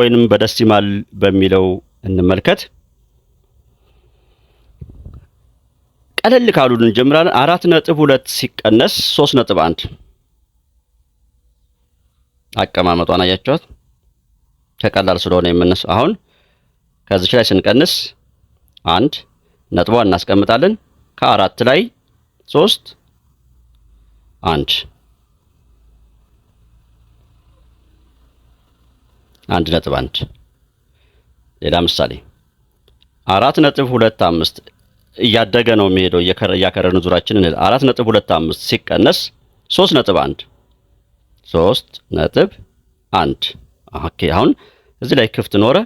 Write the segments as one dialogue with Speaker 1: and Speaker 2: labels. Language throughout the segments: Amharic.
Speaker 1: ወይንም በደሲማል በሚለው እንመልከት። ቀለል ካሉን እንጀምራለን። 4.2 ሲቀነስ 3.1 አቀማመጧን አያችኋት? ከቀላል ስለሆነ የምንነሳ አሁን ከዚህ ላይ ስንቀንስ 1 ነጥቧን እናስቀምጣለን። ከ4 ላይ 3 1 1.1 ሌላ ምሳሌ 4.25 እያደገ ነው የሚሄደው እያከረርን ዙራችንን 4.25 ሲቀነስ 3.1 ኦኬ። አሁን እዚህ ላይ ክፍት ኖረ።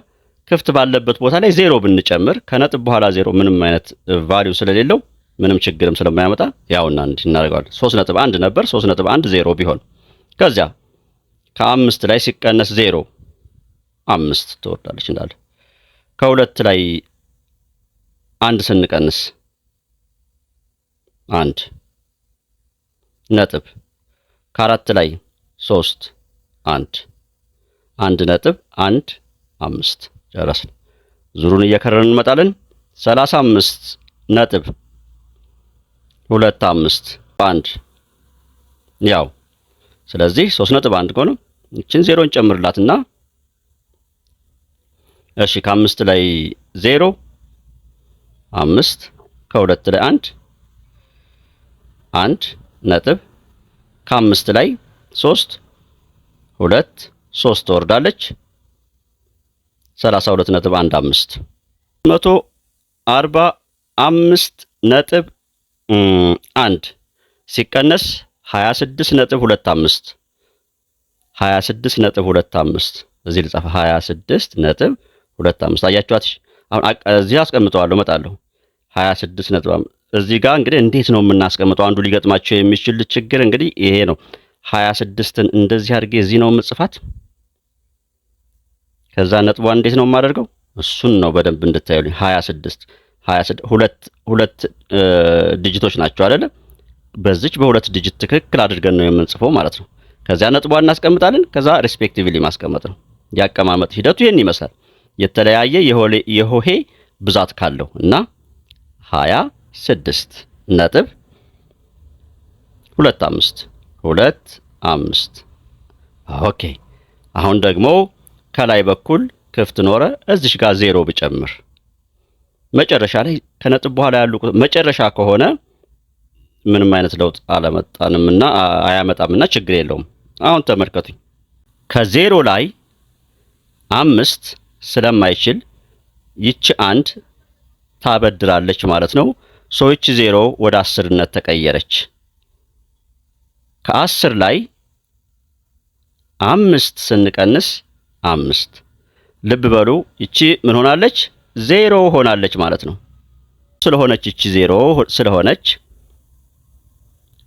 Speaker 1: ክፍት ባለበት ቦታ ላይ 0 ብንጨምር ከነጥብ በኋላ 0 ምንም አይነት ቫልዩ ስለሌለው ምንም ችግርም ስለማያመጣ ያውና እንዲህ እናደርጋለን። 3.1 ነበር 3.1 0 ቢሆን ከዚያ ከ5 ላይ ሲቀነስ 0 5 ትወርዳለች እንዳለ። ከ2 ላይ 1 ስንቀንስ 1 ነጥብ። ከ4 ላይ 3 1 ነጥብ 5 ጨረስን። ዙሩን እየከረርን እንመጣለን። 35 ነጥብ 25 1 ያው ስለዚህ 3.1 ከሆነ እቺን 0 እንጨምርላትና እሺ ከ5 ላይ 0 5 ከ2 ላይ 1 ነጥብ ከ5 ላይ 3 ትወርዳለች 32.15 145 ነጥብ 1 ሲቀነስ 26.25 እዚህ ልጻፍ 26.25 አያችኋት? አሁን እዚህ አስቀምጠዋለሁ እመጣለሁ 26.5 እዚህ ጋር እንግዲህ እንዴት ነው የምናስቀምጠው? አንዱ ሊገጥማቸው የሚችል ችግር እንግዲህ ይሄ ነው። 26ን እንደዚህ አድርጌ እዚህ ነው የምጽፋት። ከዛ ነጥቧን እንዴት ነው የማደርገው? እሱን ነው በደንብ እንድታዩልኝ። 26 ሁለት ዲጂቶች ናቸው አይደለ? በዚች በሁለት ዲጂት ትክክል አድርገን ነው የምንጽፈው ማለት ነው። ከዛ ነጥቧን እናስቀምጣለን። ከዛ ሪስፔክቲቭሊ ማስቀመጥ ነው። ያቀማመጥ ሂደቱ ይሄን ይመስላል። የተለያየ የሆሄ ብዛት ካለው እና 26 ነጥብ 25 ኦኬ። አሁን ደግሞ ከላይ በኩል ክፍት ኖረ። እዚሽ ጋር 0 ብጨምር መጨረሻ ላይ ከነጥብ በኋላ ያሉ መጨረሻ ከሆነ ምንም አይነት ለውጥ አላመጣንምና አያመጣምና ችግር የለውም። አሁን ተመልከቱኝ። ከ0 ላይ 5 ስለማይችል ይቺ 1 ታበድራለች ማለት ነው። ይቺ 0 ወደ 10ነት ተቀየረች። ከ10 ላይ 5 ስንቀንስ 5 ልብ በሉ ይቺ ምን ሆናለች? 0 ሆናለች ማለት ነው። ስለሆነች ይቺ 0 ስለሆነች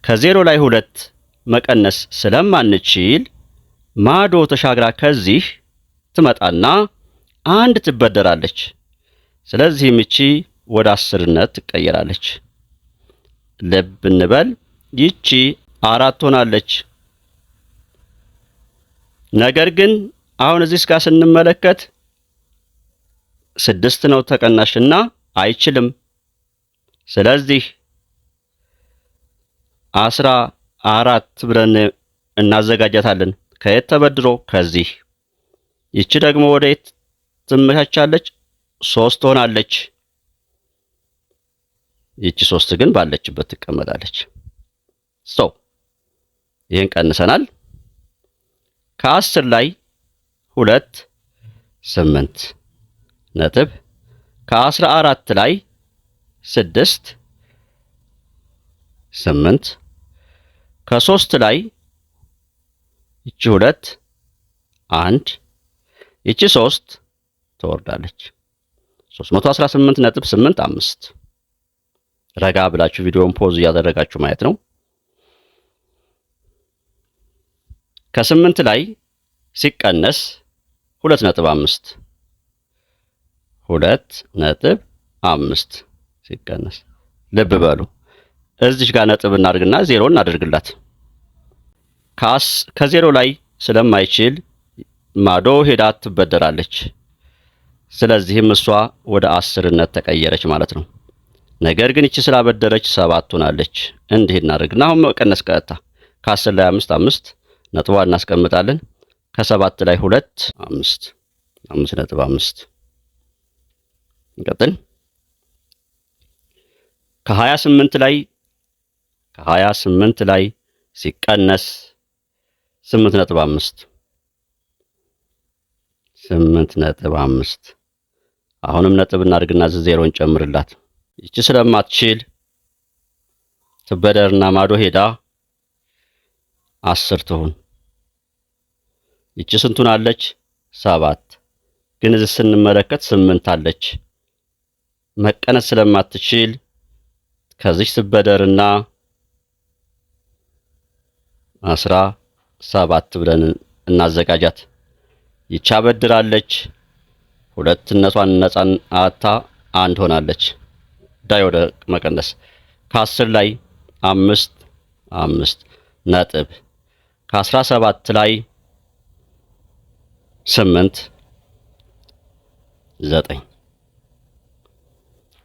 Speaker 1: ከ0 ላይ 2 መቀነስ ስለማንችል ማዶ ተሻግራ ከዚህ ትመጣና 1 ትበደራለች። ስለዚህ ይቺ ወደ 10ነት ትቀየራለች። ልብ እንበል ይቺ 4 ሆናለች። ነገር ግን አሁን እዚህ ጋር ስንመለከት 6 ነው ተቀናሽና አይችልም። ስለዚህ 14 ብለን እናዘጋጃታለን። ከየት ተበድሮ? ከዚህ። ይቺ ደግሞ ወደየት ትመቻቻለች? 3 ሆናለች። ይቺ 3 ግን ባለችበት ትቀመጣለች። ይሄን ቀንሰናል። ከ10 ላይ 2 8 ነጥብ ከ14 ላይ 6 8 ከ3 ላይ ይቺ 2 1 ይቺ 3 ትወርዳለች። 318.85 ረጋ ብላችሁ ቪዲዮውን ፖዝ እያደረጋችሁ ማየት ነው። ከ8 ላይ ሲቀነስ 2.5 2.5 ሲቀነስ ልብ በሉ እዚህ ጋር ነጥብ እናድርግና 0 እናድርግላት። ከ0 ላይ ስለማይችል ማዶ ሄዳ ትበደራለች። ስለዚህም እሷ ወደ 10ነት ተቀየረች ማለት ነው። ነገር ግን እቺ ስላበደረች 7 ሆናለች። እንዲህ እናደርግና አሁን መቀነስ ቀጥታ ከ10 ላይ 5 ነጥቧን እናስቀምጣለን። ከ7 ላይ 2 5.5 እንቀጥል። ከ28 ላይ ሲቀነስ 8.5 አሁንም ነጥብ እናድርግና ዜሮን ጨምርላት። ይቺ ስለማትችል ትበደርና ማዶ ሄዳ 10 ትሁን። ይቺ ስንቱን አለች? 7። ግን እዚህ ስንመለከት 8 አለች። መቀነስ ስለማትችል ከዚህ ትበደርና 17 ብለን እናዘጋጃት። ይቺ አበድራለች። ሁለትነቷን ነፃን አታ 1 ሆናለች። ዳይ ወደ መቀነስ ከ10 ላይ 5 ነጥብ ከ17 ላይ 8 9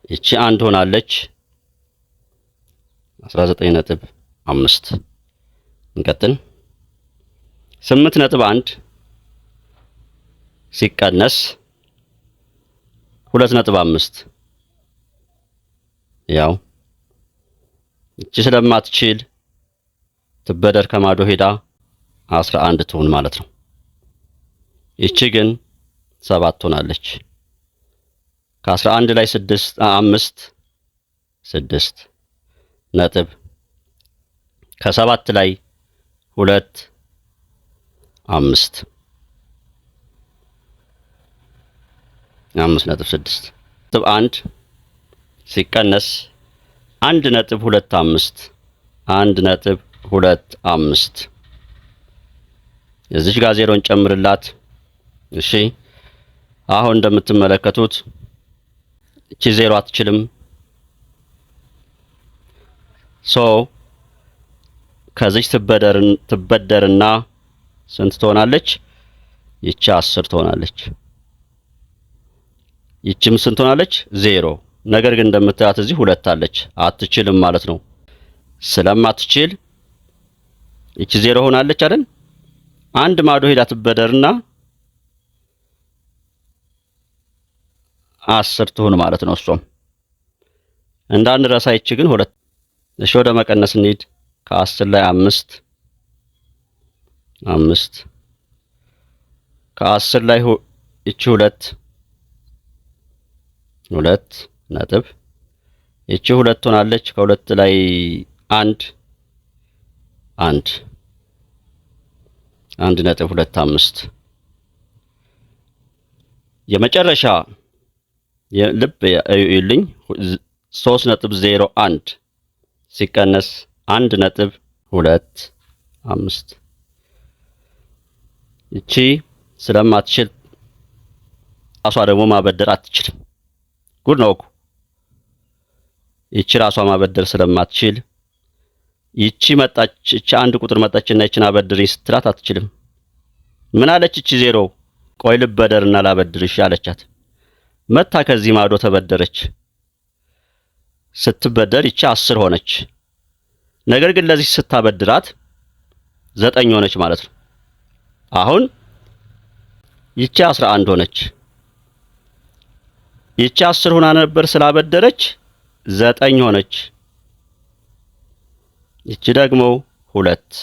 Speaker 1: ይቺ 1 ሆናለች። 19.5 እንቀጥል። 8.1 ሲቀነስ 2.5 ያው እቺ ስለማትችል ትበደር ከማዶ ሄዳ 11 ትሁን ማለት ነው። እቺ ግን 7 ሆናለች። ከ11 ላይ 5 ነጥብ ከ7 ላይ 2 5 5.6 ነጥብ 1 ሲቀነስ 1.25 እዚህ ጋር ዜሮን ጨምርላት። እሺ አሁን እንደምትመለከቱት እቺ ዜሮ አትችልም። ከዚህ ትበደርና ስንት ትሆናለች? ይቺ 10 ትሆናለች። ይቺም ስንት ትሆናለች? 0። ነገር ግን እንደምታያት እዚህ 2 አለች። አትችልም ማለት ነው። ስለማትችል ይቺ 0 ሆናለች አይደል? አንድ ማዶ ሄዳ ትበደርና 10 ትሆን ማለት ነው። እሷም እንዳንረሳ ይቺ ግን 2። እሺ ወደ መቀነስ እንሂድ። ከ10 ላይ 5 ከ10 ላይ ይቺ 2 ነጥብ ይቺ 2 ሆናለች። ከ2 ላይ 1.25 የመጨረሻ ልብ እዩልኝ 3.01 ሲቀነስ 1.25 እቺ ስለማትችል ራሷ ደግሞ ማበደር አትችልም። ጉድ ነው እኮ ይቺ ራሷ ማበደር ስለማትችል ይቺ መጣች። እቺ አንድ ቁጥር መጣችና ይቺን አበድሪኝ ስትላት አትችልም። ምን አለች? እቺ 0 ቆይ ልበደርና ላበድርሽ አለቻት። መታ ከዚህ ማዶ ተበደረች። ስትበደር ይቺ 10 ሆነች። ነገር ግን ለዚህ ስታበድራት 9 ሆነች ማለት ነው። አሁን ይቺ 11 ሆነች። ይቺ 10 ሆና ነበር ስላበደረች 9 ሆነች። ይቺ ደግሞ 2